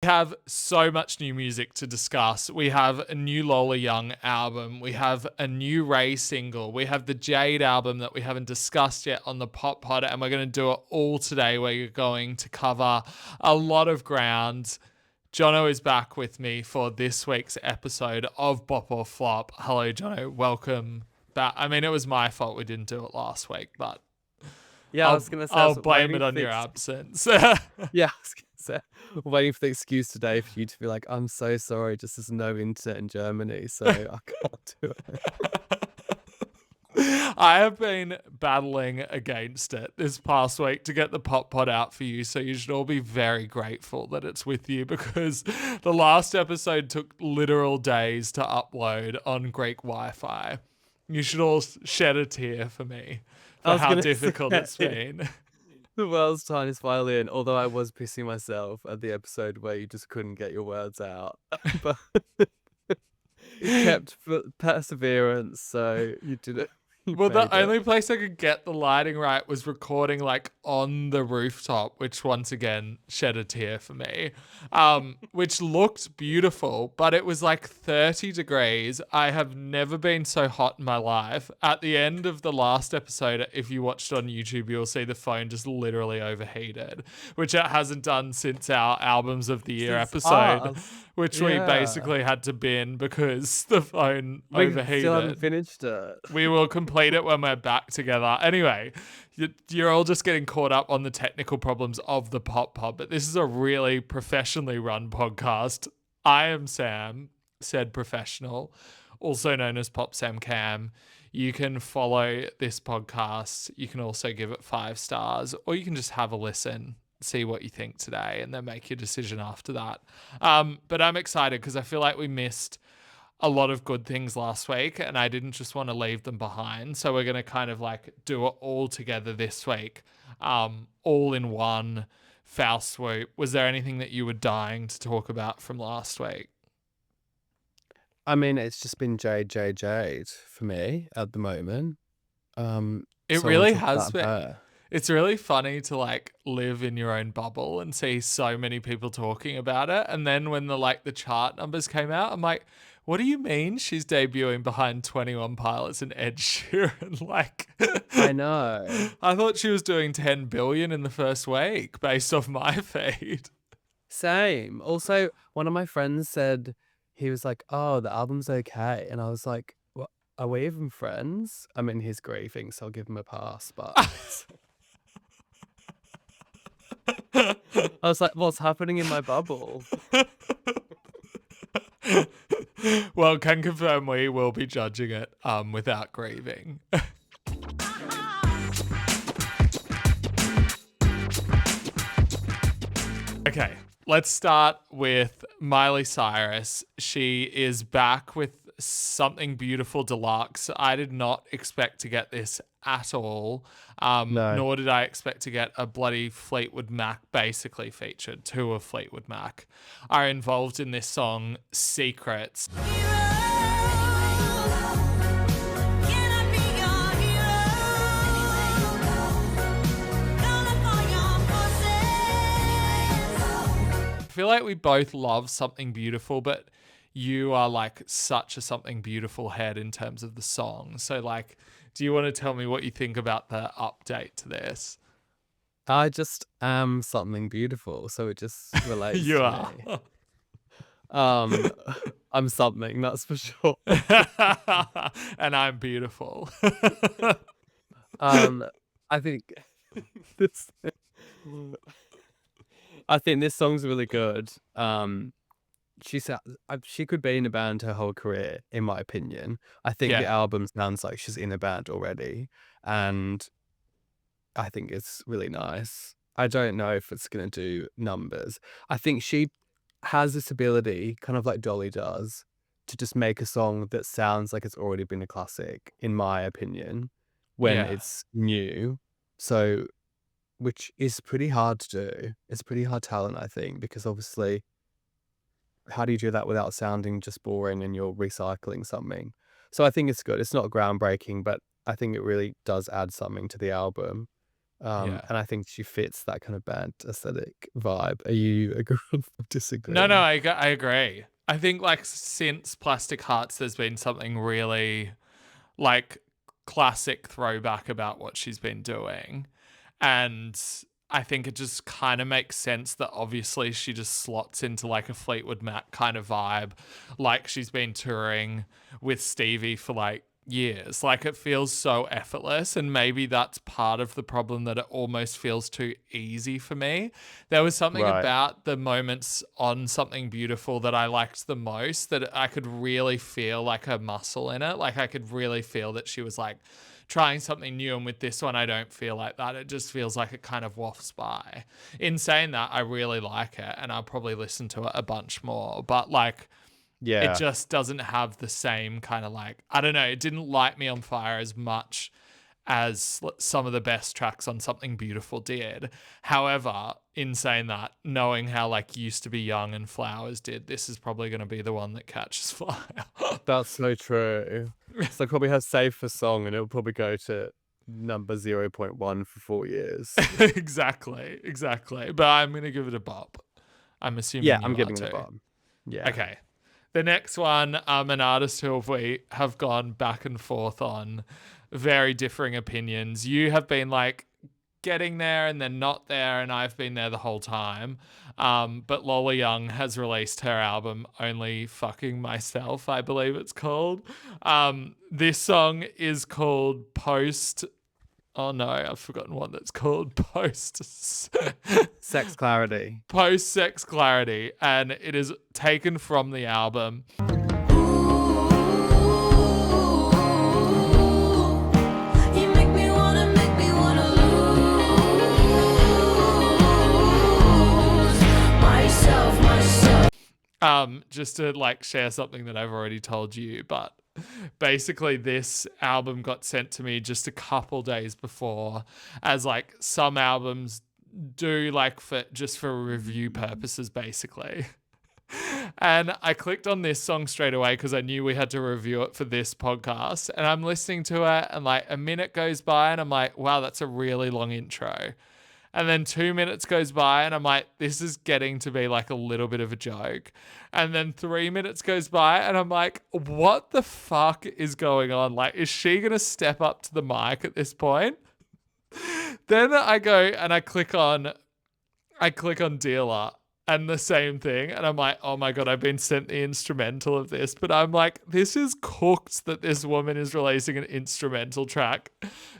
We have so much new music to discuss. We have a new Lola Young album. We have a new RAYE single. We have the Jade album that we haven't discussed yet on the Pop Pod, and we're going to do it all today. We're going to cover a lot of ground. Jono is back with me for this week's episode of Bop or Flop. Hello, Jono. Welcome back. I mean, it was my fault we didn't do it last week, but yeah, I was gonna say I'll blame it on your absence. Yeah, I was gonna say waiting for the excuse today for you to be like, I'm so sorry, just there's no internet in Germany, so I can't do it. I have been battling against it this past week to get the Pop Pod out for you, so you should all be very grateful that it's with you, because the last episode took literal days to upload on Greek Wi-Fi. You should all shed a tear for me for how difficult it's been. The world's tiniest violin, although I was pissing myself at the episode where you just couldn't get your words out. But it kept perseverance, so you did it. Well, the only place I could get the lighting right was recording like on the rooftop, which once again shed a tear for me, which looked beautiful, but it was like 30 degrees. I have never been so hot in my life. At the end of the last episode, if you watched on YouTube, you'll see the phone just literally overheated, which it hasn't done since our Albums of the Year episode, which we basically had to bin because the phone overheated. We still haven't finished it. We will complete it when we're back together. Anyway, you're all just getting caught up on the technical problems of the Pop Pod, but this is a really professionally run podcast. I am Sam, said professional, also known as Pop Sam Cam. You can follow this podcast. You can also give it 5 stars, or you can just have a listen, see what you think today, and then make your decision after that. But I'm excited because I feel like we missed a lot of good things last week, and I didn't just want to leave them behind. So we're going to kind of like do it all together this week, all in one foul swoop. Was there anything that you were dying to talk about from last week? I mean, it's just been Jade for me at the moment. It really has been. It's really funny to like live in your own bubble and see so many people talking about it. And then when the chart numbers came out, I'm like, what do you mean she's debuting behind 21 Pilots and Ed Sheeran? I know. I thought she was doing 10 billion in the first week based off my feed. Same. Also, one of my friends said, he was like, oh, the album's okay. And I was like, what? Are we even friends? I mean, he's grieving, so I'll give him a pass, but I was like, what's happening in my bubble? Well, can confirm we will be judging it without grieving. Okay, let's start with Miley Cyrus. She is back with Something Beautiful Deluxe. I did not expect to get this at all. No. Nor did I expect to get a bloody Fleetwood Mac basically featured. 2 of Fleetwood Mac are involved in this song, Secrets. I feel like we both love Something Beautiful, but you are like such a Something Beautiful head in terms of the song. So like, do you want to tell me what you think about the update to this? I just am something beautiful, so it just relates You to are. me. I'm something, that's for sure. And I'm beautiful. I think this song's really good. She could be in a band her whole career, in my opinion. I think the album sounds like she's in a band already, and I think it's really nice. I don't know if it's going to do numbers. I think she has this ability, kind of like Dolly does, to just make a song that sounds like it's already been a classic, in my opinion, when it's new. So, which is pretty hard to do. It's pretty hard talent, I think, because obviously, how do you do that without sounding just boring and you're recycling something? So I think it's good. It's not groundbreaking, but I think it really does add something to the album. Yeah. And I think she fits that kind of band aesthetic vibe. Are you agreeing or No, disagreeing? I agree. I think like since Plastic Hearts, there's been something really like classic throwback about what she's been doing. And I think it just kind of makes sense that obviously she just slots into like a Fleetwood Mac kind of vibe, like she's been touring with Stevie for like years. Like it feels so effortless, and maybe that's part of the problem, that it almost feels too easy for me. There was something Right. about the moments on Something Beautiful that I liked the most, that I could really feel like a muscle in it. Like I could really feel that she was like trying something new, and with this one I don't feel like that. It just feels like it kind of wafts by. In saying that, I really like it and I'll probably listen to it a bunch more, but like it Yeah. just doesn't have the same kind of like, I don't know, it didn't light me on fire as much as some of the best tracks on Something Beautiful did. However, in saying that, knowing how like Used to Be Young and Flowers did, this is probably going to be the one that catches fire. That's so true. So probably her safer song, and it'll probably go to number 0.1 for 4 years. Exactly. But I'm going to give it a bop. I'm Yeah, assuming I'm you are giving it a too. bomb. Yeah. Okay. The next one, an artist who we have gone back and forth on, very differing opinions. You have been like getting there and then not there, and I've been there the whole time. But Lola Young has released her album Only Fucking Myself, I believe it's called. This song is called Post. Oh no, I've forgotten what that's called. Sex Clarity. Post Sex Clarity, and it is taken from the album. Just to like share something that I've already told you, but basically this album got sent to me just a couple days before, as like some albums do, like for review purposes basically. And I clicked on this song straight away because I knew we had to review it for this podcast, and I'm listening to it and like a minute goes by and I'm like, wow, that's a really long intro. And then 2 minutes goes by and I'm like, this is getting to be like a little bit of a joke. And then 3 minutes goes by and I'm like, what the fuck is going on? Like, is she going to step up to the mic at this point? Then I go and I click on Dealer, and the same thing. And I'm like, oh my God, I've been sent the instrumental of this. But I'm like, this is cooked that this woman is releasing an instrumental track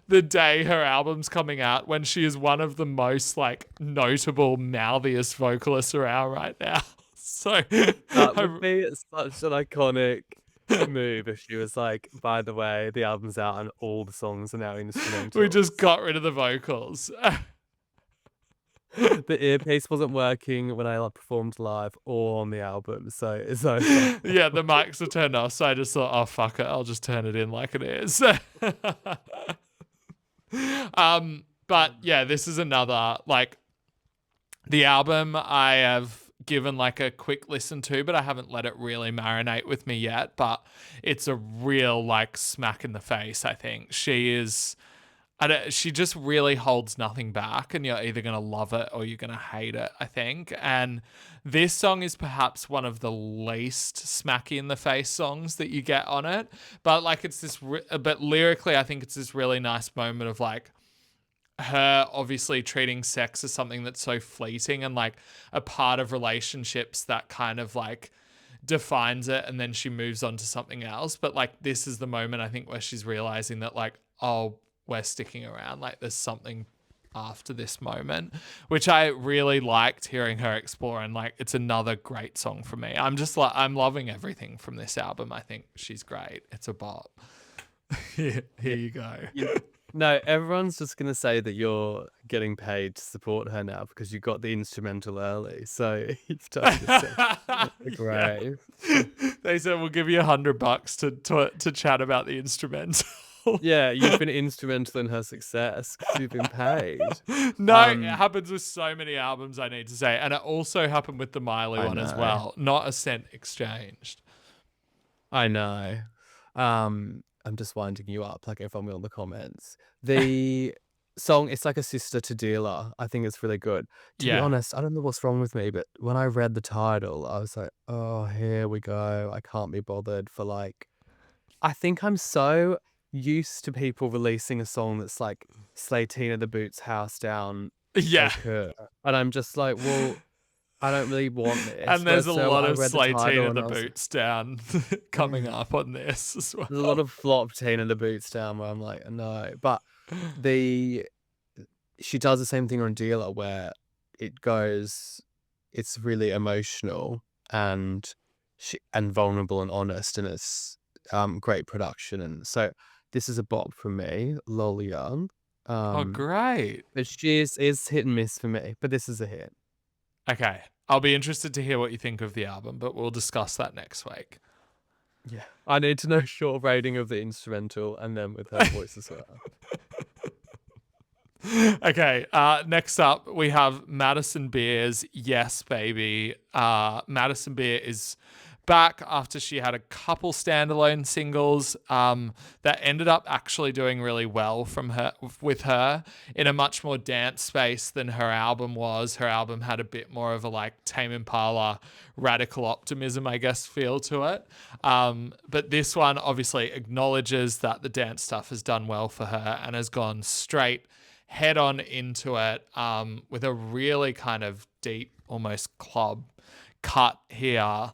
the day her album's coming out, when she is one of the most like notable, mouthiest vocalists around right now. So That would be such an iconic move if she was like, by the way, the album's out and all the songs are now instrumental. we just got rid of the vocals. The earpiece wasn't working when I performed live or on the album, so it's over. Yeah, the mics are turned off, so I just thought, oh fuck it, I'll just turn it in like it is. But yeah, this is another like, the album I have given like a quick listen to, but I haven't let it really marinate with me yet. But it's a real like smack in the face. I think she just really holds nothing back, and you're either going to love it or you're going to hate it, I think. And this song is perhaps one of the least smacky in the face songs that you get on it. But like, it's this, but lyrically, I think it's this really nice moment of like her obviously treating sex as something that's so fleeting and like a part of relationships that kind of like defines it, and then she moves on to something else. But like, this is the moment I think where she's realizing that like, oh, we're sticking around, like there's something after this moment, which I really liked hearing her explore. And like, it's another great song for me. I'm just like, I'm loving everything from this album. I think she's great. It's a bop. Here you go. Yeah. No, everyone's just going to say that you're getting paid to support her now because you got the instrumental early. So you've done this. Great. Yeah. They said, we'll give you $100 to chat about the instrumental. Yeah, you've been instrumental in her success because you've been paid. No, it happens with so many albums, I need to say. And it also happened with the Miley one as well. Not a cent exchanged. I know. I'm just winding you up like everyone will in the comments. The song, it's like a sister to Dealer. I think it's really good. To be honest, I don't know what's wrong with me, but when I read the title, I was like, oh, here we go. I can't be bothered for like, I think I'm so used to people releasing a song that's like Slay Tina the Boots House Down. Yeah. And I'm just like, well, I don't really want this. And there's a lot of Slay Tina the and Boots Down coming up on this as well. There's a lot of flop Tina the Boots Down where I'm like, no. But she does the same thing on Dealer where it goes, it's really emotional and vulnerable and honest, and it's great production. And so this is a bop for me, Lola Young. Oh, great. But she is hit and miss for me, but this is a hit. Okay. I'll be interested to hear what you think of the album, but we'll discuss that next week. Yeah. I need to know short rating of the instrumental and then with her voice as well. Okay, next up we have Madison Beer's Yes Baby. Madison Beer is back after she had a couple standalone singles that ended up actually doing really well with her in a much more dance space than her album was. Her album had a bit more of a like Tame Impala radical optimism, I guess, feel to it. But this one obviously acknowledges that the dance stuff has done well for her and has gone straight head on into it with a really kind of deep, almost club cut here.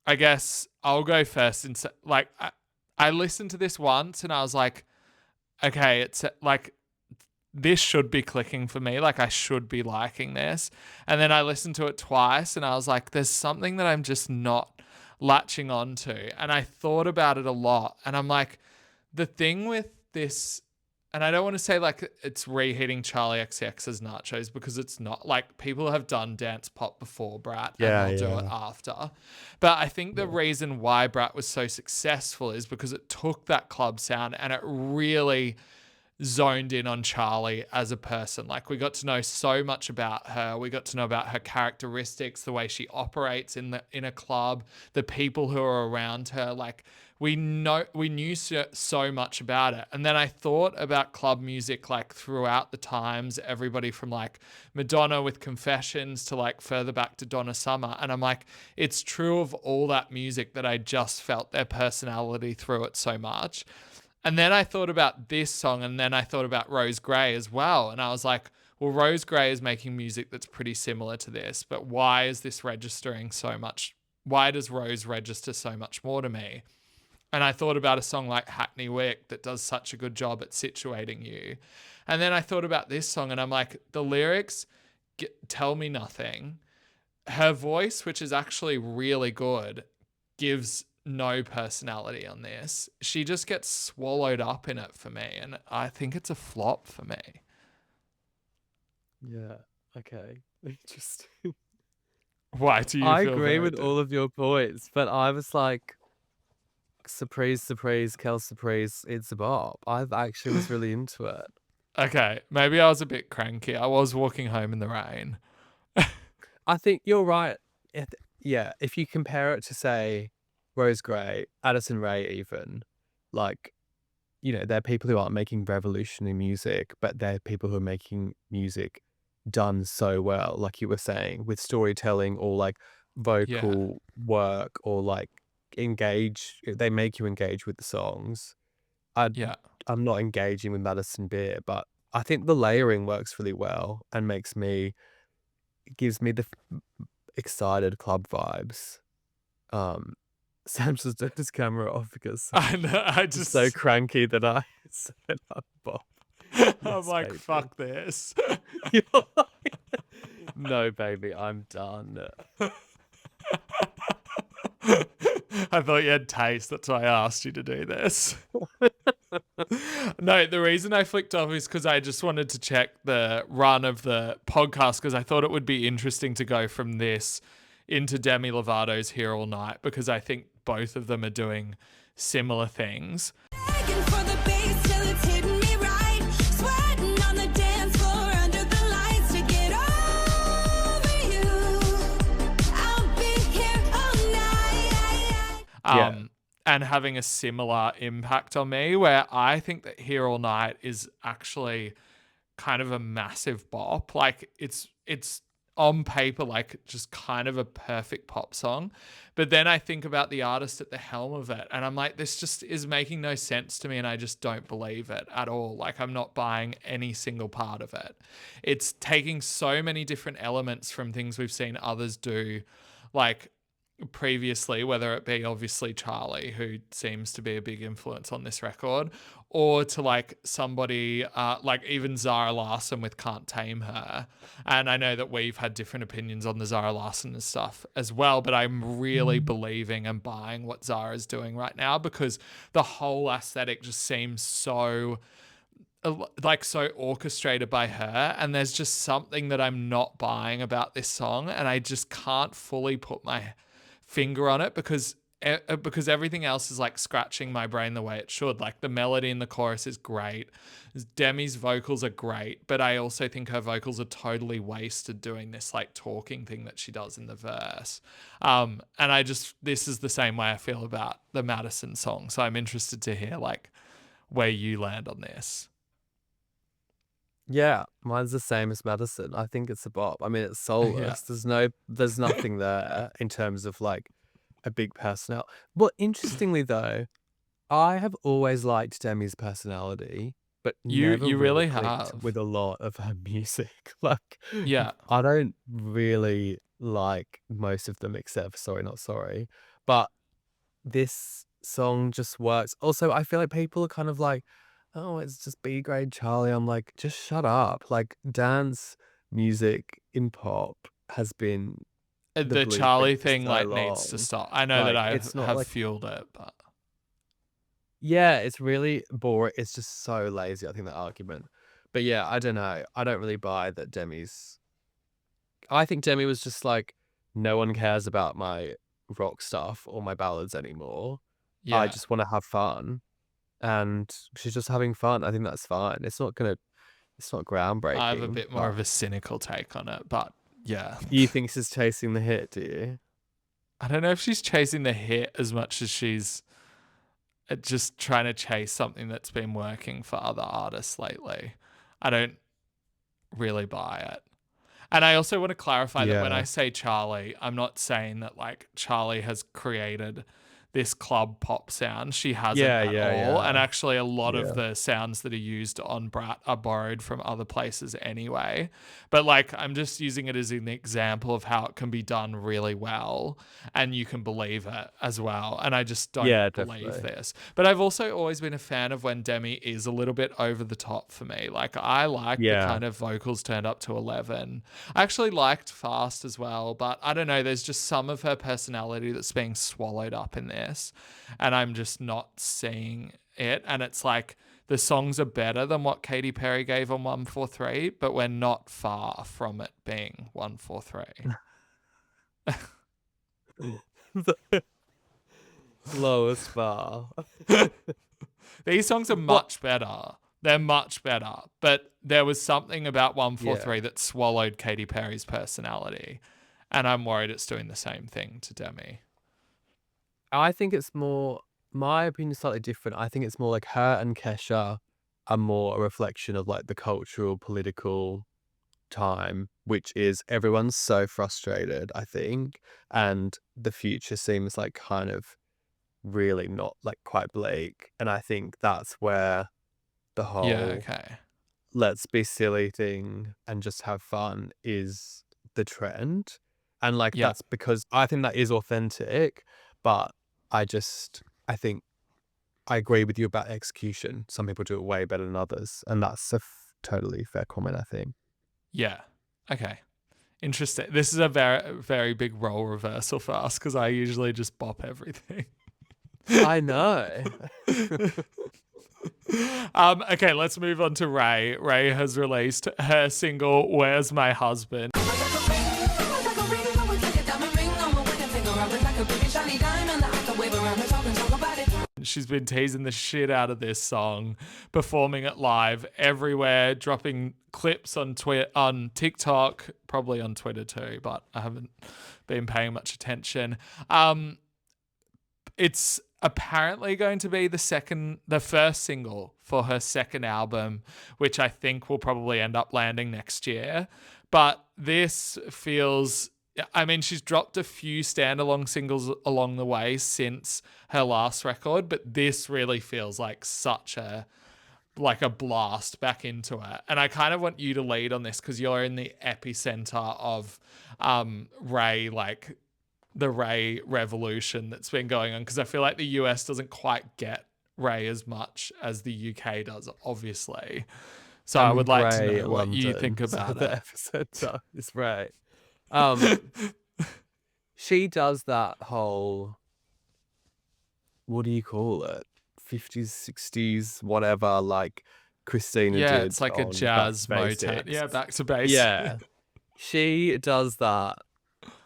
I guess I'll go first and say, like, I listened to this once and I was like, okay, it's like, this should be clicking for me. Like, I should be liking this. And then I listened to it twice and I was like, there's something that I'm just not latching on to. And I thought about it a lot. And I'm like, the thing with this, and I don't want to say like it's reheating Charlie XCX's Nachos, because it's not. Like, people have done dance pop before Brat and they'll do it after. But I think the reason why Brat was so successful is because it took that club sound and it really zoned in on Charlie as a person. Like, we got to know so much about her. We got to know about her characteristics, the way she operates in a club, the people who are around her. Like, we knew so much about it. And then I thought about club music like throughout the times, everybody from like Madonna with Confessions to like further back to Donna Summer. And I'm like, it's true of all that music that I just felt their personality through it so much. And then I thought about this song, and then I thought about Rose Gray as well. And I was like, well, Rose Gray is making music that's pretty similar to this, but why is this registering so much? Why does Rose register so much more to me? And I thought about a song like Hackney Wick that does such a good job at situating you. And then I thought about this song and I'm like, the lyrics tell me nothing. Her voice, which is actually really good, gives no personality on this. She just gets swallowed up in it for me. And I think it's a flop for me. Yeah. Okay. Interesting. Why do you I feel agree with all of your points, but I was like, surprise, Kel surprise, it's a bop. I actually was really into it. Okay. Maybe I was a bit cranky. I was walking home in the rain. I think you're right. Yeah. If you compare it to, say, Rose Gray, Addison Rae even, like, you know, they're people who aren't making revolutionary music, but they're people who are making music done so well, like you were saying, with storytelling or like vocal work or like they make you engage with the songs. I'm not engaging with Madison Beer, but I think the layering works really well and gives me the excited club vibes. Sam's just turned his camera off because I know, I just so cranky that I said up Bob. I'm like, baby. Fuck this. No, baby, I'm done. I thought you had taste. That's why I asked you to do this. No, the reason I flicked off is because I just wanted to check the run of the podcast, because I thought it would be interesting to go from this into Demi Lovato's Here All Night, because I think both of them are doing similar things. Yeah. And having a similar impact on me, where I think that Here All Night is actually kind of a massive bop. Like it's on paper like just kind of a perfect pop song. But then I think about the artist at the helm of it and I'm like, this just is making no sense to me and I just don't believe it at all. Like I'm not buying any single part of it. It's taking so many different elements from things we've seen others do, like previously, whether it be obviously Charlie, who seems to be a big influence on this record, or to like somebody like even Zara Larsson with Can't Tame Her. And I know that we've had different opinions on the Zara Larsson and stuff as well, but I'm really believing and buying what Zara's doing right now because the whole aesthetic just seems so like so orchestrated by her, and there's just something that I'm not buying about this song and I just can't fully put my finger on it because everything else is like scratching my brain the way it should. Like the melody in the chorus is great. Demi's vocals are great, but I also think her vocals are totally wasted doing this like talking thing that she does in the verse. And this is the same way I feel about the Madison song. So I'm interested to hear like where you land on this. Yeah, mine's the same as Madison. I think it's a bop. I mean, it's soulless. There's nothing there in terms of like a big personality. But interestingly though, I have always liked Demi's personality, but never You really really clicked have. with a lot of her music. Like, Yeah. I don't really like most of them except for Sorry Not Sorry. But this song just works. Also, I feel like people are kind of like, oh, it's just B grade Charlie. I'm like, just shut up. Like, dance music in pop has been the The blueprint Charlie for thing so like needs to long. stop. I know that Like, I it's not have like, fueled it, but yeah, it's really boring. It's just so lazy, I think, that argument. But yeah, I don't know. I don't really buy that I think Demi was just like, no one cares about my rock stuff or my ballads anymore. I yeah, just want to have fun. And she's just having fun. I think that's fine. It's not I have a groundbreaking, bit more but of a cynical take on it, but yeah. you think she's chasing the hit, do you? I don't know if she's chasing the hit as much as she's just trying to chase something that's been working for other artists lately. I don't really buy it. And I also want to clarify that when I Yeah. say Charlie, I'm not saying that like Charlie has created this club pop sound. She hasn't Yeah, at yeah, all. And yeah. actually, a lot of Yeah. the sounds that are used on Brat are borrowed from other places anyway. But like, I'm just using it as an example of how it can be done really well and you can believe it as well. And I just don't Yeah, believe definitely. this. But I've also always been a fan of when Demi is a little bit over the top for me. Like, I like the Yeah. kind of vocals turned up to 11. I actually liked Fast as well, but I don't know. There's just some of her personality that's being swallowed up in this, and I'm just not seeing it. And it's like the songs are better than what Katy Perry gave on 143, but we're not far from it being 143. The lowest bar. These songs are What? much better. They're much better, but there was something about Yeah. 143 that swallowed Katy Perry's personality, and I'm worried it's doing the same thing to Demi. I think it's more, my opinion is slightly different. I think it's more like her and Kesha are more a reflection of like the cultural, political time, which is everyone's so frustrated, I think. And the future seems like kind of really not like quite bleak. And I think that's where the Yeah, whole okay. let's be silly thing and just have fun is the trend. And like Yeah. that's because I think that is authentic, but I think I agree with you about execution. Some people do it way better than others, and that's a totally fair comment, I think. Yeah. Okay. Interesting. This is a very, very big role reversal for us because I usually just bop everything. I know. Okay, let's move on to Rae. Rae has released her single "Where's My Husband." She's been teasing the shit out of this song, performing it live everywhere, dropping clips on on TikTok, probably on Twitter too, but I haven't been paying much attention. It's apparently going to be the first single for her second album, which I think will probably end up landing next year. But this feels, I mean, she's dropped a few standalone singles along the way since her last record, but this really feels like like a blast back into it. And I kind of want you to lead on this because you're in the epicenter of RAYE, like the RAYE revolution that's been going on, because I feel like the US doesn't quite get RAYE as much as the UK does, obviously. So I would like to know what you think about the it. epicenter is right. She does that whole, what do you call it? 50s, 60s, whatever, like Christina did. It's like a jazz Motown. Yeah, back to basics. Yeah. She does that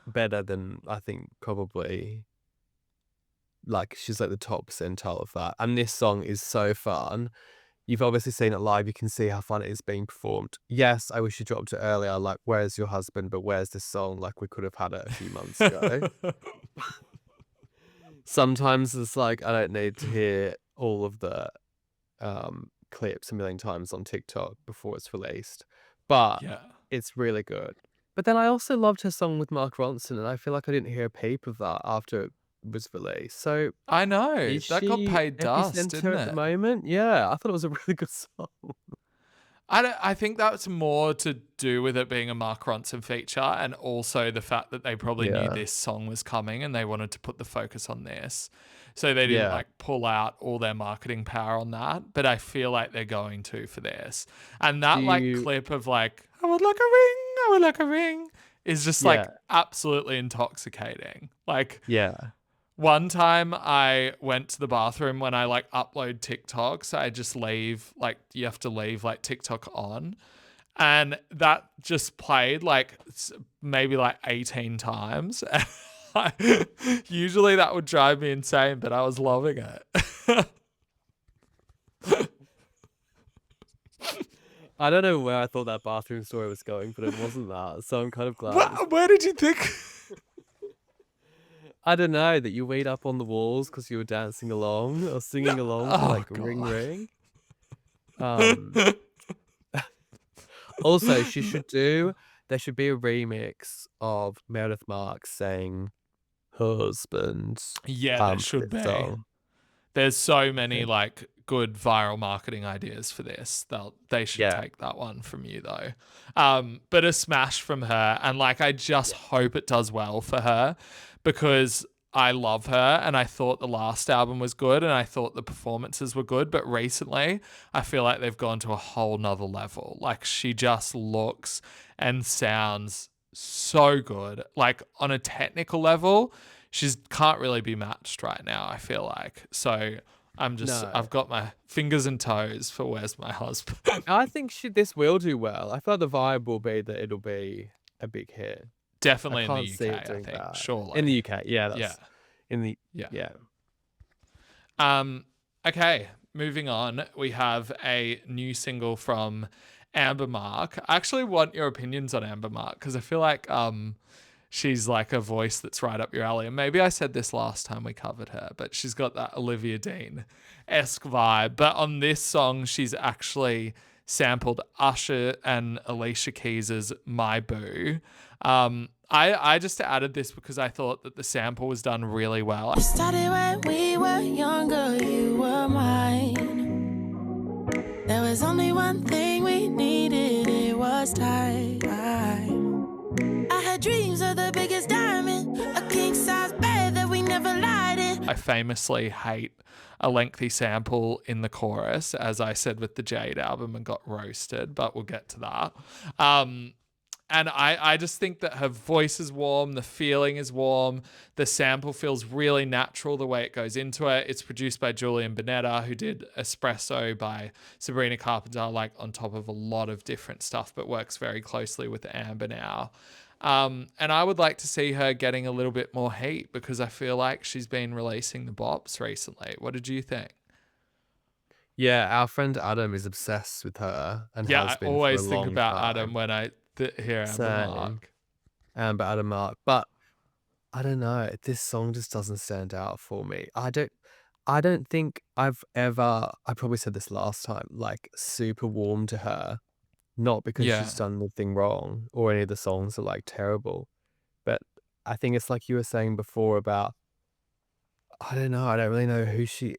better than I think probably, like, she's like the top percentile of that. And this song is so fun. You've obviously seen it live. You can see how fun it is being performed. Yes, I wish you dropped it earlier. Like, where's your husband? But where's this song? Like, we could have had it a few months ago. Sometimes it's like, I don't need to hear all of the clips a million times on TikTok before it's released. But it's really good. But then I also loved her song with Mark Ronson, and I feel like I didn't hear a peep of that after it was released. So I know that got paid dust, didn't it? At the moment, yeah, I thought it was a really good song. I think that's more to do with it being a Mark Ronson feature, and also the fact that they probably knew this song was coming and they wanted to put the focus on this. So they didn't like pull out all their marketing power on that. But I feel like they're going to for this. And that clip of like, I would like a ring, I would like a ring, is just like absolutely intoxicating. Like, one time I went to the bathroom when I like upload TikToks, I just leave, like, you have to leave like TikTok on. And that just played like maybe like 18 times. Usually that would drive me insane, but I was loving it. I don't know where I thought that bathroom story was going, but it wasn't that. So I'm kind of glad. Where did you think? I don't know, that you weighed up on the walls because you were dancing along or singing along to like Ring Ring. Also, there should be a remix of Meredith Marks saying husband. Yeah, there should be. Song. There's so many like good viral marketing ideas for this. They should take that one from you though. But a smash from her, and like I just hope it does well for her, because I love her and I thought the last album was good and I thought the performances were good, but recently I feel like they've gone to a whole nother level. Like, she just looks and sounds so good. Like, on a technical level, she can't really be matched right now, I feel like. So I've got my fingers and toes for Where's My Husband. I think this will do well. I feel like the vibe will be that it'll be a big hit. Definitely in the UK, I think. That. Surely. In the UK, Okay, moving on. We have a new single from Amber Mark. I actually want your opinions on Amber Mark because I feel like she's like a voice that's right up your alley. And maybe I said this last time we covered her, but she's got that Olivia Dean-esque vibe. But on this song, she's actually sampled Usher and Alicia Keys' My Boo. I just added this because I thought that the sample was done really well. We started when we were younger, you were mine. There was only one thing we needed, it was time. I had dreams of the biggest diamond, a king-size bed that we never lied in. I famously hate a lengthy sample in the chorus, as I said with the Jade album and got roasted, but we'll get to that. And I just think that her voice is warm, the feeling is warm, the sample feels really natural the way it goes into it. It's produced by Julian Bonetta, who did Espresso by Sabrina Carpenter, like on top of a lot of different stuff, but works very closely with Amber now. And I would like to see her getting a little bit more heat because I feel like she's been releasing the bops recently. What did you think? Yeah, our friend Adam is obsessed with her. And has been I always for a think long about time. Adam when I hear Amber Mark. Amber Adam Mark. But I don't know. This song just doesn't stand out for me. I don't think I've ever, I probably said this last time, like super warm to her. Not because she's Yeah. done anything wrong or any of the songs are like terrible. But I think it's like you were saying before about, I don't know, I don't really know who she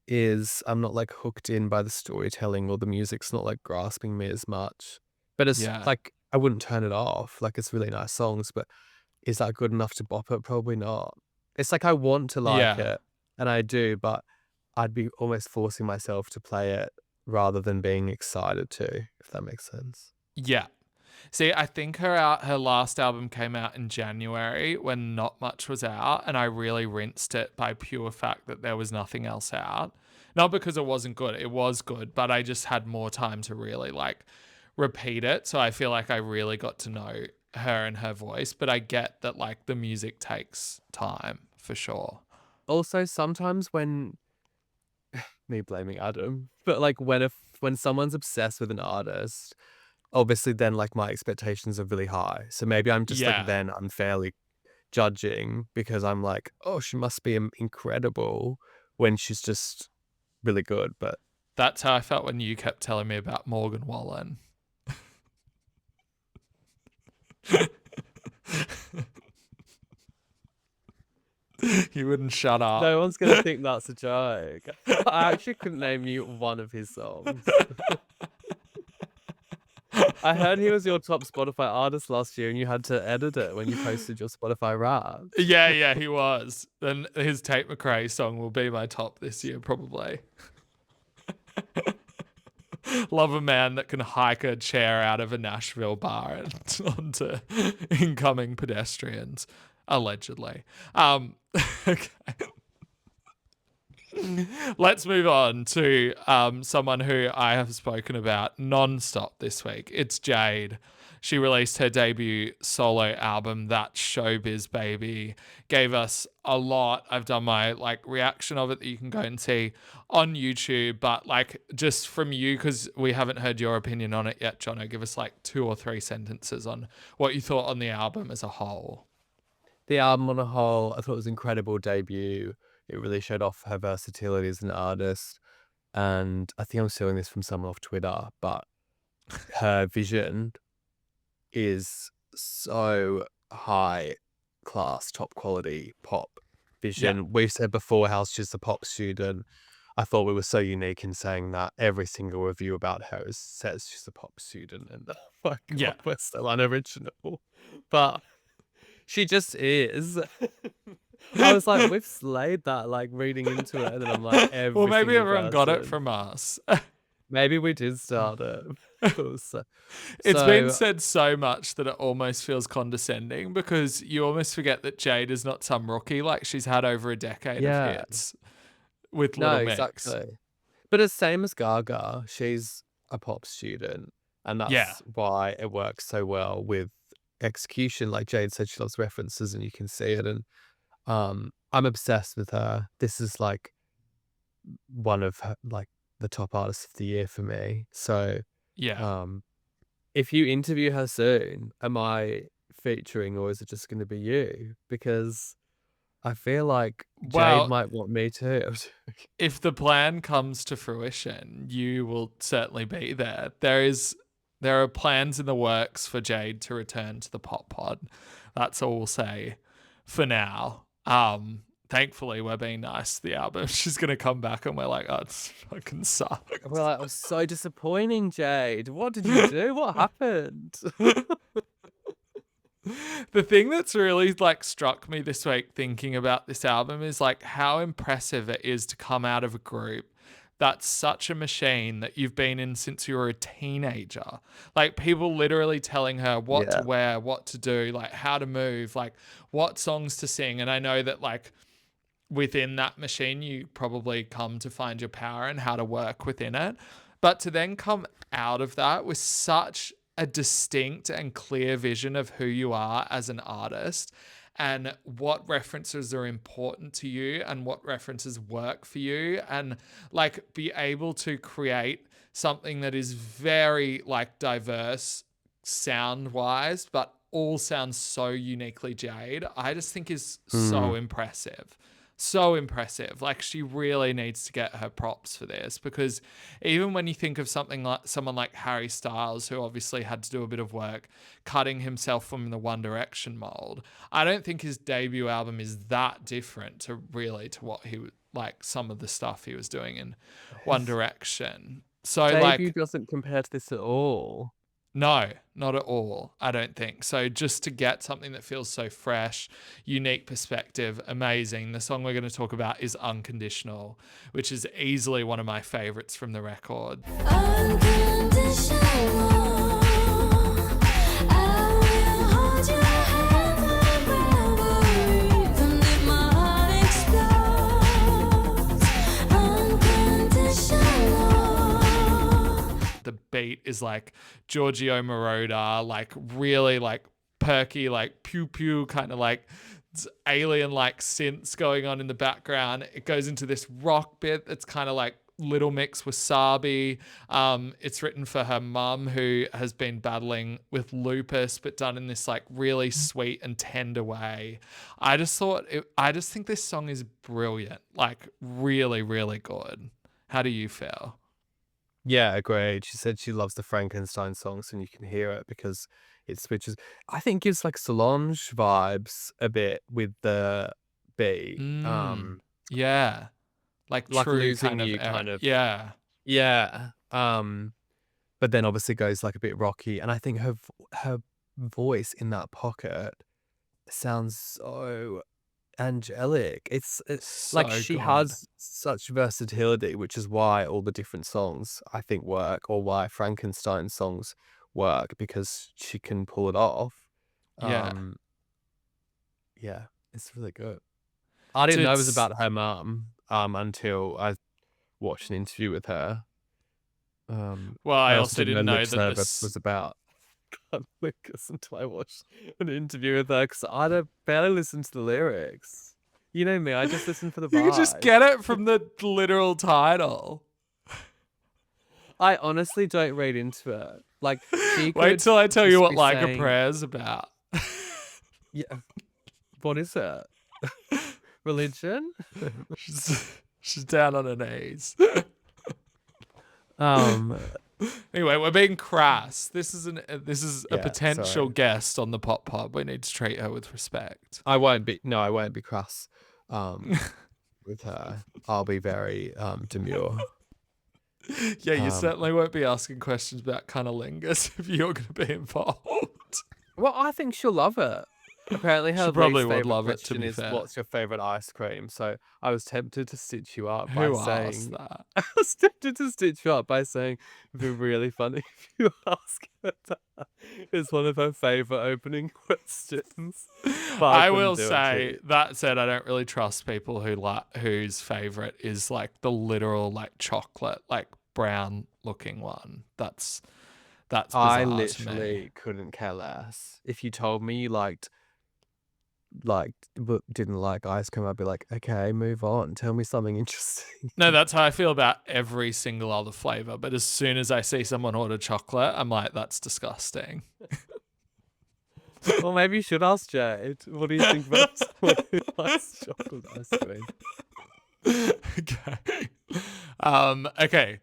is. I'm not like hooked in by the storytelling or the music's not like grasping me as much. But it's Yeah. like, I wouldn't turn it off. Like it's really nice songs, but is that good enough to bop it? Probably not. It's like I want to like Yeah. it, and I do, but I'd be almost forcing myself to play it rather than being excited to, if that makes sense. Yeah. See, I think her last album came out in January when not much was out, and I really rinsed it by pure fact that there was nothing else out. Not because it wasn't good, it was good, but I just had more time to really like repeat it. So I feel like I really got to know her and her voice, but I get that like the music takes time for sure. Also, sometimes when me blaming Adam, but like when someone's obsessed with an artist, obviously then like my expectations are really high. So maybe I'm just Yeah. like then unfairly judging because I'm like, oh, she must be incredible when she's just really good. But That's how I felt when you kept telling me about Morgan Wallen. You wouldn't shut up. no one's gonna think that's a joke. I actually couldn't name you one of his songs. I heard he was your top Spotify artist last year and you had to edit it when you posted your Spotify rap. Yeah, he was. Then his Tate McRae song will be my top this year, probably. Love a man that can hike a chair out of a Nashville bar and onto incoming pedestrians, allegedly. Okay. Let's move on to someone who I have spoken about non-stop this week. It's Jade. She released her debut solo album, That Showbiz Baby. Gave us a lot. I've done my like reaction of it that you can go and see on YouTube. But like just from you, because we haven't heard your opinion on it yet, Jono, give us like 2 or 3 sentences on what you thought on the album as a whole. The album on a whole, I thought it was an incredible debut. It really showed off her versatility as an artist. And I think I'm stealing this from someone off Twitter, but her vision is so high class, top quality pop vision. Yeah. We've said before how she's a pop student. I thought we were so unique in saying that every single review about her says she's a pop student, and oh my God, Yeah. we're so unoriginal. But she just is. I was like, we've slayed that, like reading into it, and then I'm like, every Well, maybe single everyone got it person. from us. Maybe we did start it. It's been said so much that it almost feels condescending because you almost forget that Jade is not some rookie. Like she's had over a decade of hits with no, Little Mix. exactly. But it's same as Gaga. She's a pop student, and that's why it works so well with execution. Like Jade said, she loves references, and you can see it. And I'm obsessed with her. This is like one of her, like the top artists of the year for me. So if you interview her soon, am I featuring or is it just going to be you? Because I feel like Jade might want me too. If the plan comes to fruition, you will certainly be there. There are plans in the works for Jade to return to the Pop Pod. That's all we'll say for now. Thankfully, we're being nice to the album. She's going to come back and we're like, oh, it's fucking sucked. We're like, it was so disappointing, Jade. What did you do? What happened? The thing that's really like struck me this week thinking about this album is like how impressive it is to come out of a group that's such a machine that you've been in since you were a teenager. Like people literally telling her what to wear, what to do, like how to move, like what songs to sing. And I know that like within that machine, you probably come to find your power and how to work within it. But to then come out of that with such a distinct and clear vision of who you are as an artist and what references are important to you and what references work for you, and like be able to create something that is very like diverse sound wise, but all sound so uniquely Jade, I just think is so impressive. So impressive. Like, she really needs to get her props for this, because even when you think of something like someone like Harry Styles, who obviously had to do a bit of work cutting himself from the One Direction mold, I don't think his debut album is that different to what he like some of the stuff he was doing in One Direction. So debut like, doesn't compare to this at all. no, not at all. I don't think so. Just to get something that feels so fresh, unique perspective, amazing. The song we're going to talk about is Unconditional, which is easily one of my favorites from the record. Unconditional. I will hold your hand forever, even if my heart explodes. Unconditional. The beat is like Giorgio Moroder, like really like perky, like pew pew kind of like alien like synths going on in the background. It goes into this rock bit that's kind of like Little Mix Wasabi. It's written for her mum, who has been battling with lupus, but done in this like really sweet and tender way. I just think this song is brilliant, like really, really good. How do you feel? Yeah, agreed. She said she loves the Frankenstein songs, and you can hear it because it switches. I think gives like Solange vibes a bit with the beat. Yeah. Like true Losing kind of You era. kind of. Yeah. Yeah. But then obviously goes like a bit rocky, and I think her voice in that pocket sounds so angelic. It's like So she good. has such versatility, which is why all the different songs I think work, or why Frankenstein songs work, because she can pull it off. Yeah. Yeah, it's really good. I didn't know it was about her mum until I watched an interview with her. Well, I also didn't know that this was about Lucas until I watched an interview with her, because I don't barely listen to the lyrics. You know me, I just listen for the vibe. You can just get it from the literal title. I honestly don't read into it. Like, she wait till I tell you what Like saying, a Prayer's about. Yeah, what is it? Religion? She's down on her knees. Anyway, we're being crass. This is a potential guest on the Pop Pod. We need to treat her with respect. I won't be crass with her. I'll be very demure. Yeah, you certainly won't be asking questions about cunnilingus if you're going to be involved. Well, I think she'll love it. Apparently, her she probably least would love it. To question be is, fair, what's your favorite ice cream? So I was tempted to stitch you up Who by asked saying that? I was tempted to stitch you up by saying it'd be really funny if you ask her that. It's one of her favorite opening questions. But I will say that said, I don't really trust people whose favorite is like the literal like chocolate, like brown looking one. That's bizarre I to me. literally couldn't care less. If you told me you liked but didn't like ice cream, I'd be like, okay, move on, tell me something interesting. No, that's how I feel about every single other flavor. But as soon as I see someone order chocolate, I'm like, that's disgusting. Well, maybe you should ask Jade. What do you think about someone who likes chocolate ice cream? Okay.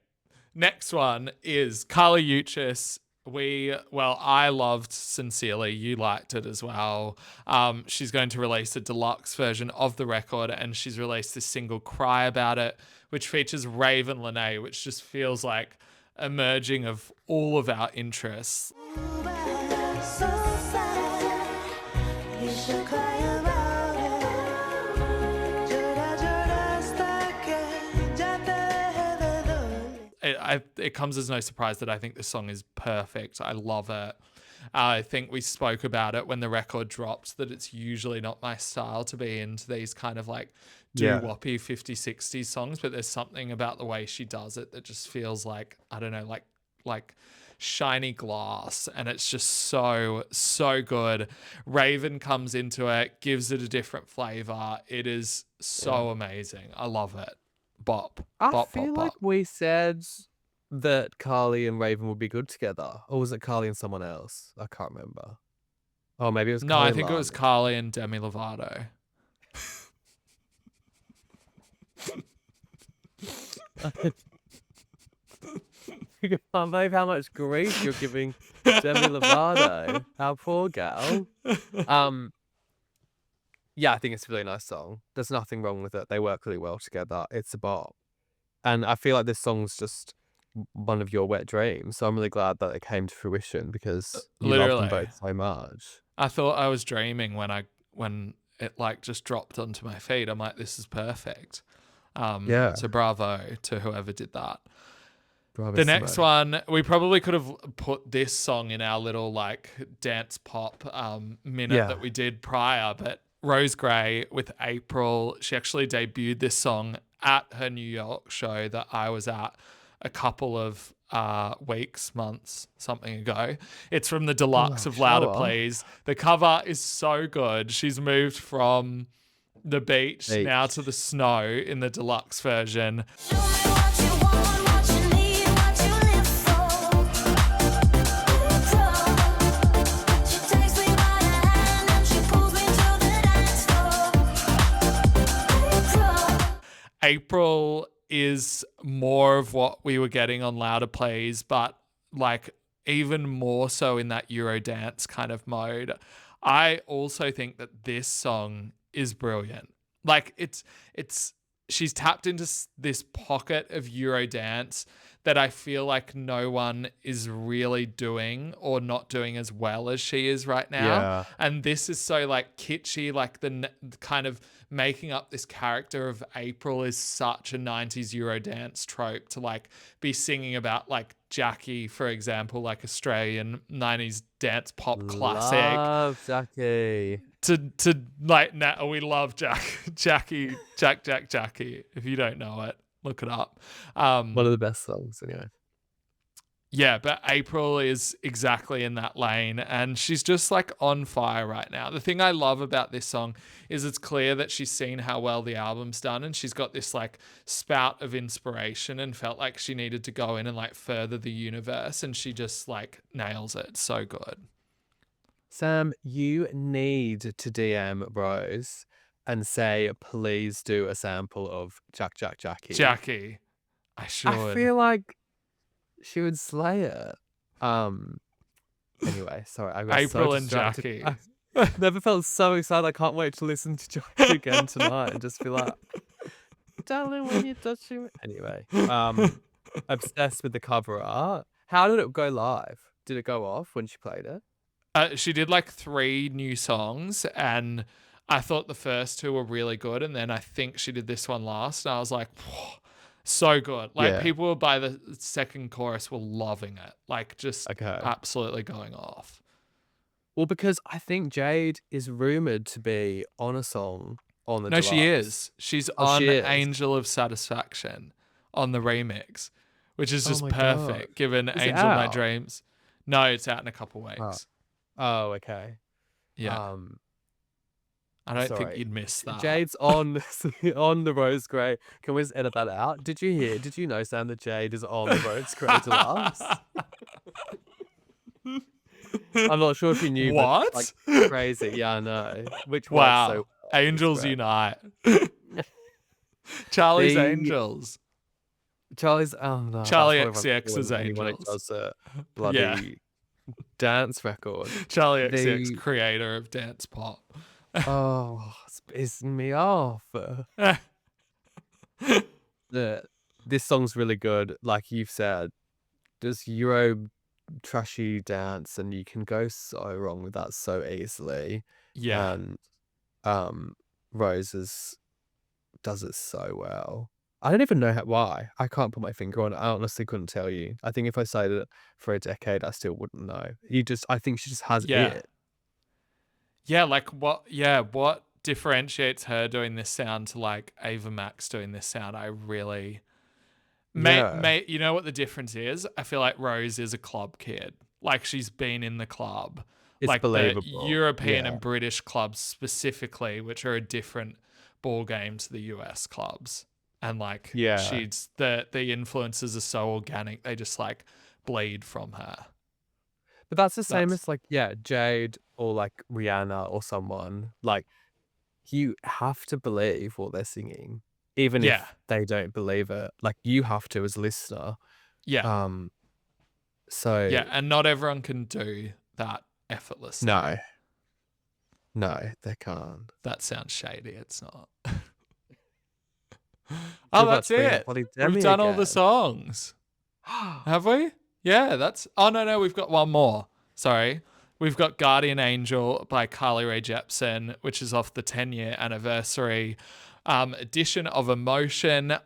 Next one is Kali Uchis. I loved Sincerely. You liked it as well. She's going to release a deluxe version of the record, and she's released this single Cry About It, which features Ravyn Lenae, which just feels like a merging of all of our interests. It comes as no surprise that I think this song is perfect. I love it. I think we spoke about it when the record dropped, that it's usually not my style to be into these kind of like doo-woppy 50s, 60s songs, but there's something about the way she does it that just feels like, I don't know, like shiny glass, and it's just so good. Raven comes into it, gives it a different flavor. It is so amazing. I love it. Bop. I feel like we said that Kali and Raven would be good together, or was it Kali and someone else? I can't remember. Oh, maybe it was No, I think it was Kali. Kali and Demi Lovato. You can't believe how much grief you're giving Demi Lovato. Our poor gal. Yeah, I think it's a really nice song. There's nothing wrong with it. They work really well together. It's a bop. And I feel like this song's just one of your wet dreams. So I'm really glad that it came to fruition because you love them Literally. both so much. I thought I was dreaming when it like just dropped onto my feed. I'm like, this is perfect. Yeah. So bravo to whoever did that. Bravo, The next Simone. one, we probably could have put this song in our little like dance pop minute that we did prior, but Rose Gray with April, she actually debuted this song at her New York show that I was at a couple of months, something ago. It's from the deluxe of Louder Please. The cover is so good. She's moved from the beach now to the snow in the deluxe version. April is more of what we were getting on Louder Please, but like even more so in that Eurodance kind of mode. I also think that this song is brilliant. Like she's tapped into this pocket of Eurodance that I feel like no one is really doing or not doing as well as she is right now. Yeah. And this is so like kitschy, like the kind of making up this character of April is such a 90s Eurodance trope to like be singing about like Jackie, for example, like Australian 90s dance pop classic. Love Jackie. To like now we love Jackie. If you don't know it, look it up. One of the best songs anyway. Yeah, but April is exactly in that lane and she's just like on fire right now. The thing I love about this song is it's clear that she's seen how well the album's done and she's got this like spout of inspiration and felt like she needed to go in and like further the universe and she just like nails it. So good. Sam, you need to DM Rose and say, please do a sample of Jackie. Jackie. I should. I feel like she would slay it. Anyway, sorry. I got April so and distracted. Jackie. I never felt so excited. I can't wait to listen to Jackie again tonight and just be like, darling, when you touch me. Anyway, obsessed with the cover art. How did it go live? Did it go off when she played it? She did like 3 new songs and I thought the first 2 were really good. And then I think she did this one last and I was like, whoa, so good. Like people by the second chorus were loving it. Like just absolutely going off. Well, because I think Jade is rumored to be on a song on the deluxe. She is. She's on Angel of Satisfaction on the remix, which is just perfect given Angel of My Dreams. No, it's out in a couple weeks. Oh, okay. Yeah. I don't think you'd miss that. Jade's on the Rose Gray. Can we just edit that out? Did you know, Sam, that Jade is on the Rose Gray Deluxe? I'm not sure if you knew. What? But, like, crazy. Yeah, I know. Which wow. So Angels unite. Charlie's Angels. Charlie's no. Charlie XCX's Angels. Does a bloody dance record. Charlie XCX, creator of dance pop. Oh, it's pissing me off. This song's really good. Like you've said, just Euro trashy dance, and you can go so wrong with that so easily. Yeah. And Rose does it so well. I don't even know why. I can't put my finger on it. I honestly couldn't tell you. I think if I said it for a decade, I still wouldn't know. I think she just has it. Yeah, like what differentiates her doing this sound to like Ava Max doing this sound? I really you know what the difference is? I feel like Rose is a club kid. Like she's been in the club. It's like believable. The European and British clubs specifically, which are a different ball game to the US clubs. And like she's the influences are so organic, they just like bleed from her. But that's the same as like, Jade or like Rihanna or someone. Like, you have to believe what they're singing, even if they don't believe it. Like, you have to as a listener. Yeah. So and not everyone can do that effortlessly. No, they can't. That sounds shady. It's not. Oh, that's it. We've done all the songs. Have we? Yeah, that's... Oh, no, we've got one more. Sorry. We've got Guardian Angel by Rae Jepsen, which is off the 10-year anniversary edition of Emotion.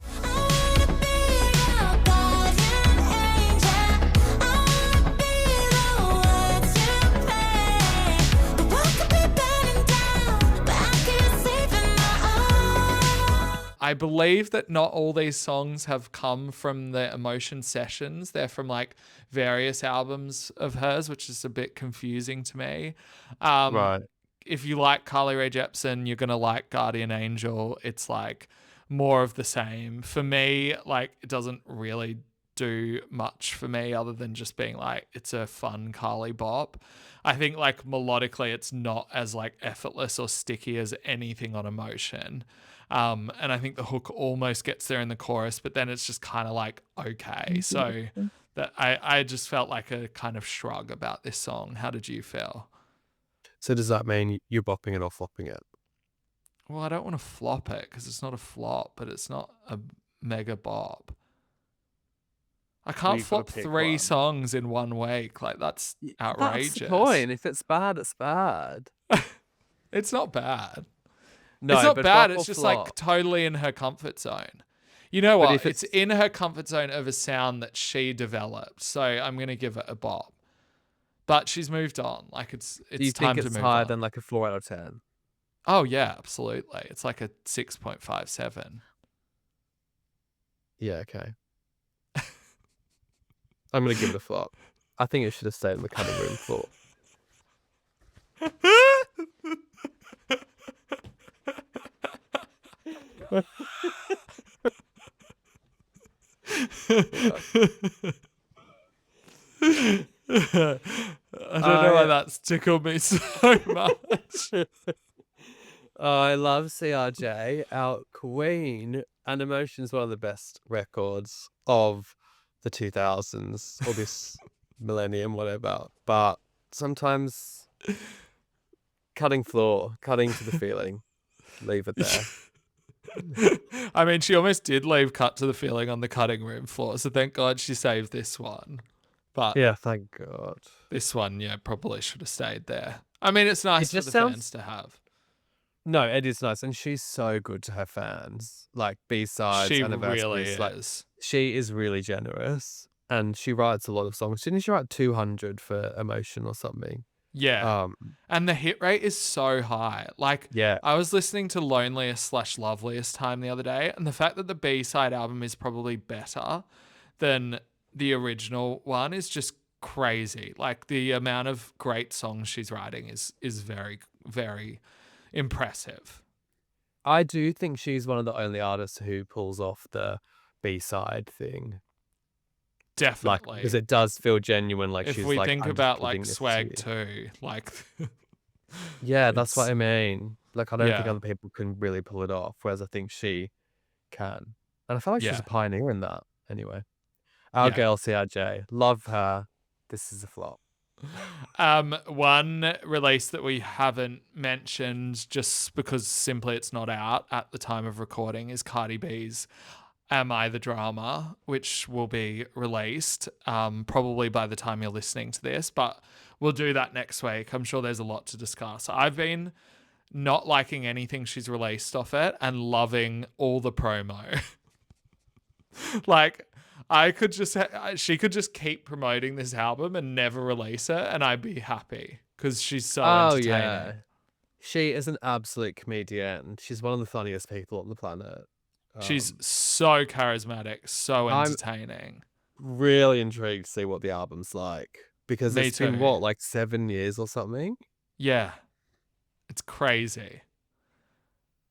I believe that not all these songs have come from the Emotion sessions. They're from like various albums of hers, which is a bit confusing to me. Right. If you like Rae Jepsen, you're going to like Guardian Angel. It's like more of the same. For me, like it doesn't really do much for me other than just being like, it's a fun Kali bop. I think like melodically, it's not as like effortless or sticky as anything on Emotion. And I think the hook almost gets there in the chorus, but then it's just kind of like, okay. So that I just felt like a kind of shrug about this song. How did you feel? So does that mean you're bopping it or flopping it? Well, I don't want to flop it because it's not a flop, but it's not a mega bop. I can't flop 3 songs in 1 week. Like, that's outrageous. That's the point. If it's bad, it's bad. It's not bad. No, it's not but bad. It's just like totally in her comfort zone. You know what? It's in her comfort zone of a sound that she developed. So I'm going to give it a bop. But she's moved on. Like it's time to move on. Do you think it's higher than like a 4 out of 10? Oh yeah, absolutely. It's like a 6.57. Yeah, okay. I'm going to give it a flop. I think it should have stayed in the cutting room floor. I don't know why that's tickled me so much. I love CRJ, our queen, and Emotion is one of the best records of the 2000s or this millennium, whatever. But sometimes cutting to the feeling, leave it there. I mean, she almost did leave Cut to the Feeling on the cutting room floor, so thank God she saved this one. But yeah, thank God. This one, probably should have stayed there. I mean, it's nice for the fans to have. No, it is nice, and she's so good to her fans. Like B-sides, anniversaries. Really is. Like, she is really generous, and she writes a lot of songs. Didn't she write 200 for Emotion or something? Yeah. And the hit rate is so high. Like, yeah. I was listening to Loneliest/Loveliest Time the other day, and the fact that the B-side album is probably better than the original one is just crazy. Like, the amount of great songs she's writing is very, very impressive. I do think she's one of the only artists who pulls off the B-side thing. Definitely. Because it does feel genuine. Like, if she's we like, think about like Swag 2, like yeah, that's what I mean. Like, I don't think other people can really pull it off, whereas I think she can. And I feel like she's a pioneer in that. Anyway, our girl CRJ, love her. This is a flop. One release that we haven't mentioned just because simply it's not out at the time of recording is Cardi B's Am I the Drama, which will be released probably by the time you're listening to this, but we'll do that next week. I'm sure there's a lot to discuss. I've been not liking anything she's released off it and loving all the promo. Like, she could just keep promoting this album and never release it, and I'd be happy because she's so entertaining. Yeah. She is an absolute comedian. She's one of the funniest people on the planet. She's so charismatic, so entertaining. I'm really intrigued to see what the album's like because it's been like 7 years or something. Yeah, it's crazy.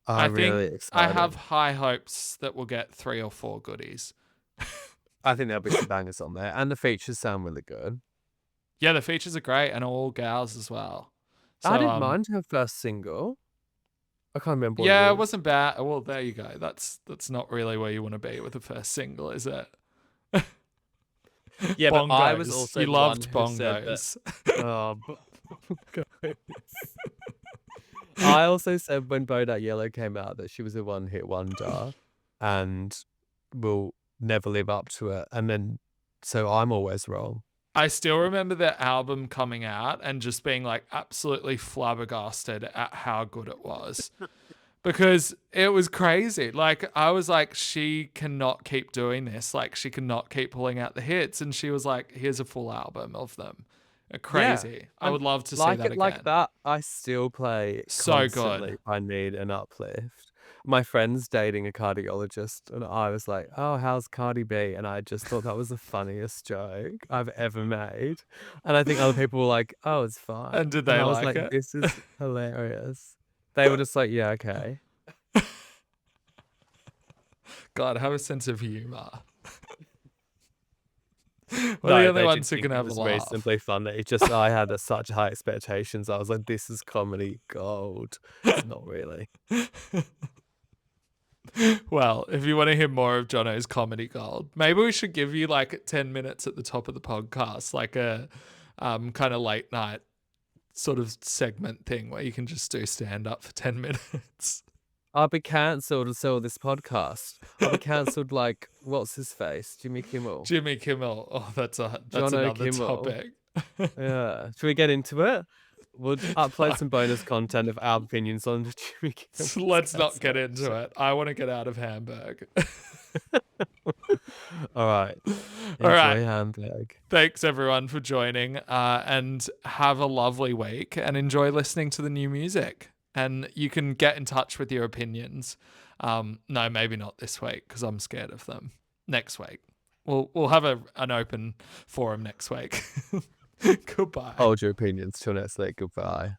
I'm really excited. I have high hopes that we'll get 3 or 4 goodies. I think there'll be some bangers on there, and the features sound really good. Yeah, the features are great and all gals as well. So, I didn't mind her first single. I can't remember what yeah, it it is. wasn't bad. Well, there you go. That's not really where you want to be with the first single, is it? Yeah, bongos. but I was also you the loved one who said that. bongos. Oh, bongos. I also said when Bodak Yellow came out that she was a one-hit wonder and will never live up to it. And then, so I'm always wrong. I still remember that album coming out and just being like absolutely flabbergasted at how good it was. Because it was crazy. Like, I was like, she cannot keep doing this. Like, she cannot keep pulling out the hits. And she was like, here's a full album of them. Crazy. Yeah. I would love to see like that it again. like that. I still play So constantly. good. I need an uplift. My friend's dating a cardiologist, and I was like, "Oh, how's Cardi B?" And I just thought that was the funniest joke I've ever made. And I think other people were like, "Oh, it's fine." And did they I was like like, it? "This is hilarious." They were just like, "Yeah, okay." God, have a sense of humor. We're No, the only they ones did who think can it have a was laugh. reasonably funny. It's just I had such high expectations. I was like, "This is comedy gold." It's not really. Well, if you want to hear more of Jono's comedy gold, maybe we should give you like 10 minutes at the top of the podcast, like a kind of late night sort of segment thing where you can just do stand up for 10 minutes. I'll be cancelled and so will this podcast. I'll be cancelled like, what's his face? Jimmy Kimmel. Jimmy Kimmel. Oh, that's Jono another Kimmel. topic. Yeah. Should we get into it? We'll upload some bonus content of our opinions on Jimmy Kimmel. Let's not get into it. I want to get out of Hamburg. All right. All right. Enjoy Hamburg. Thanks everyone for joining, and have a lovely week and enjoy listening to the new music. And you can get in touch with your opinions. No, maybe not this week because I'm scared of them. Next week. We'll have an open forum next week. Goodbye. Hold your opinions till next week. Goodbye.